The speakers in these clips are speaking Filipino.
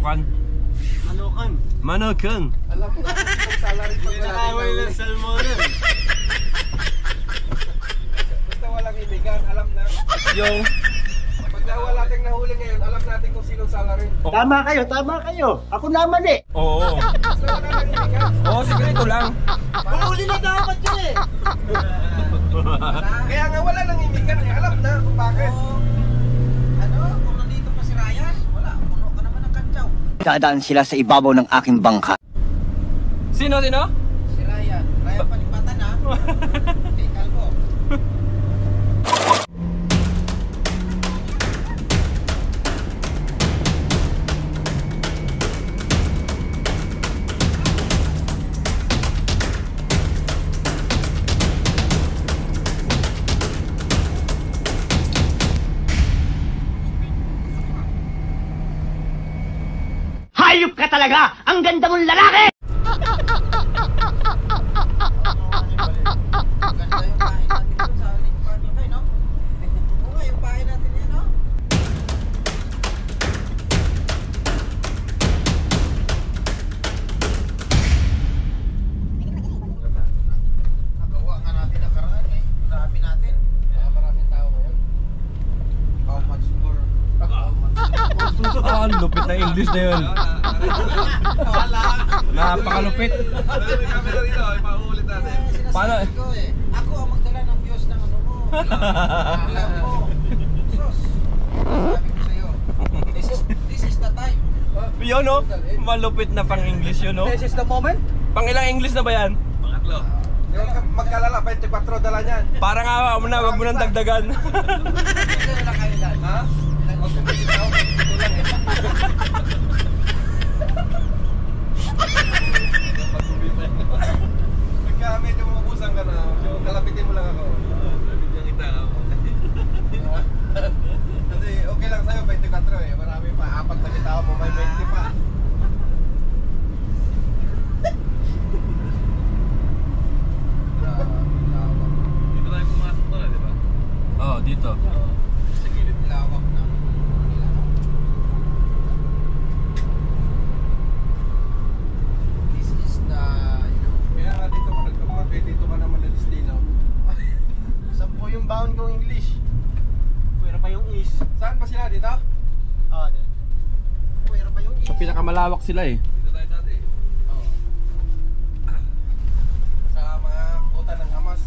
Manokan. Manokan. Manokan. Alam mo na kung salary pag Nakawal ng salmonan. Basta walang imigan, alam na. Yung Pagka wala tayong nahuli ngayon, alam natin kung sinong salary. Tama kayo. Ako naman eh. Oo. Basta wala lang imigan. Oo, sigurito lang. Huli na dapat yun eh. Kaya nga wala lang imigan, eh. Alam na kung bakit. Ano? Kung nandito pa si Ryan, wala. Puno ka naman ng kantsaw. Dadaan sila sa ibabaw ng aking bangka. Sino? Si Ryan. Ryan Palipatan ha. Hey, Kalbo. Hayop ka talaga! Ang ganda mong lalaki! Maganda yung bahay natin dun sa lingkuhan nyo kayo, no? Oo nga, yung bahay natin yan, no? Nagawa nga natin ang karaan eh. Marami natin. Maraming tao ngayon. How much more? Ah, lupit na English na yun. Wala. Napakalupit. Camera dito, ipahulit natin. Paano? Sinasabi ko eh. Ako ang magdala ng views ng ano mo. Alam mo. Sus. Sabi ko sa'yo. This is the time. Yun no? Malupit na pang English yun no? This is the moment. Pang ilang English na ba yan? Pangatlo. Magkalala, 24 dala niyan. Parang awa mo na, wag mo nang dagdagan. Ito na kailan. Ha? Huwag kong bigyan ako. Ito lang eh. Pagka medyo mabubusan ka na, kalapitin mo lang ako. Kalapitin kita ako. Kasi okay lang sa'yo, 24 eh. Marami pa, 4 na kita mo, may 20 pa. Dito tayo pumasok pala, di ba? Oo, dito. Sa gilid Lawak ng Manila. This is the, you know, Kaya nga dito ka nagpapakay, dito ka naman na destino. Saan po yung bound kong English? Pwera pa yung is. Saan pa sila dito? Ah, dyan. pwera pa yung Sa pinakamalawak sila eh. Dito tayo dati. Oh. Sa mga kota ng Hamas.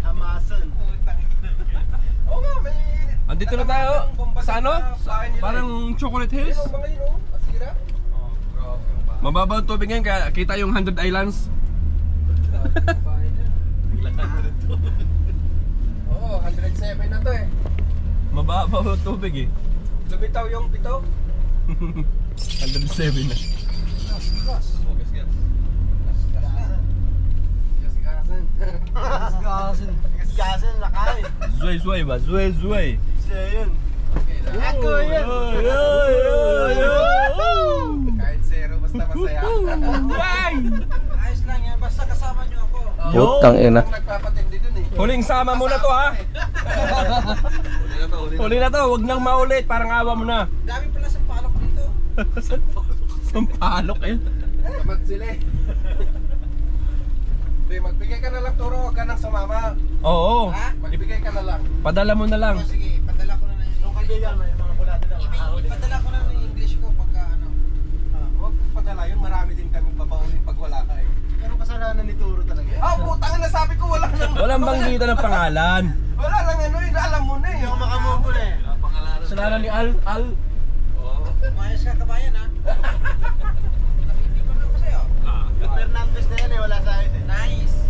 Amason. Oo nga, may... Andito na tayo. Sa ano? Parang Chocolate Ayun, Hills. mga yun, oh. Asira. Oh, grabe yung bahay. Mababaw ang tubig ngayon kaya kita yung 100 Islands. Grabe yung bahay niya. Oo, 107 na to eh. Mababaw ang tubig eh. Lumitaw yung pito. 107 na. Gas, gas. Oh, gas. Gas-gasan. Gasgasan lakay. Zuay ba? Zuay. Isa yun. Ako yun. Kahit zero, basta masaya. Ayos lang yan, basta kasama nyo ako. Putang ina. Nagpapatindi dun eh. Huling sama mo na to ha. Huli na to, wag nang maulit. Parang awa mo na. Dami pala sa palok dito. Sampalok eh. Tamad sila eh. Hindi, magbigay ka na lang turo, huwag ka nang sumama. Oo. Ha? Magbigay ka na lang. Padala mo na lang. O sige, padala ko na ng Nung kaibigan mo yung mga bulate daw. Padala ko na ng English ko pagka ano. Huwag padala yun, marami din kami babaunin pag wala ka eh. Pero kasalanan ni Turo talaga. Ah, putang na sabi ko wala nang... Walang banggita ng pangalan. Wala lang ano yun, alam mo na eh. Hindi ako makamove na eh. Kasalanan ni Al. Mayos ka kabayan ha. Nakibig ko na ako sa'yo. Yung Fernandez na yan eh, wala sa ayos eh. Nice.